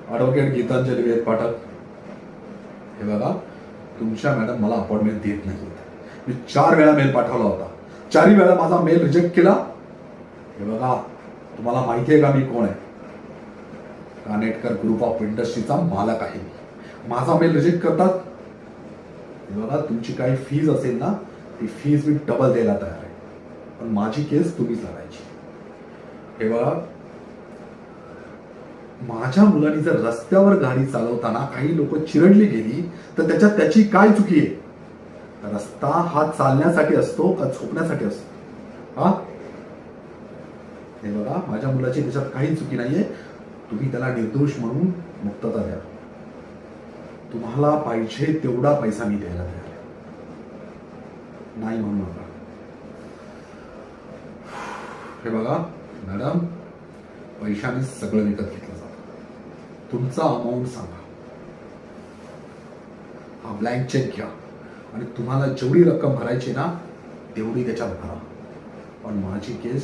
Advocate Gitanjali वेद पाठक, हे बघा, तुमच्या मॅडम मला अपॉइंटमेंट देत नाही. मी 4 वेळा मेल पाठवला होता, 4 वेळा माझा मेल रिजेक्ट केला. हे बघा, तुम्हाला माहिती आहे का मी कोण आहे? कानेटकर ग्रुप ऑफ इंडस्ट्रीचा मालक आहे. माझा मेल रिजेक्ट करतात. हे बघा, तुमची काही फीज असेल ना, ती फीज मी डबल द्यायला तयार आहे, पण माझी केस तुम्हीच लढायची. हे बघा, माझ्या मुलांनी जर रस्त्यावर गाडी चालवताना काही लोक चिरडली गेली तर त्याच्यात त्याची काय चुकी आहे? रस्ता हा चालण्यासाठी असतो का झोपण्यासाठी असतो? हा, हे बघा, माझ्या मुलाची त्याच्यात काही चुकी नाहीये. तुम्ही त्याला निर्दोष म्हणून मुक्तता द्या. तुम्हाला पाहिजे तेवढा पैसा मी द्यायला तयार आहे, नाही म्हणू नका. हे बघा मॅडम, पैशाने सगळं विकत घेतलं जातं. तुमचा अमाऊंट सांगा, हा ब्लँक चेक घ्या आणि तुम्हाला जेवढी रक्कम भरायची ना तेवढी त्याच्यात भरा, पण माझी केस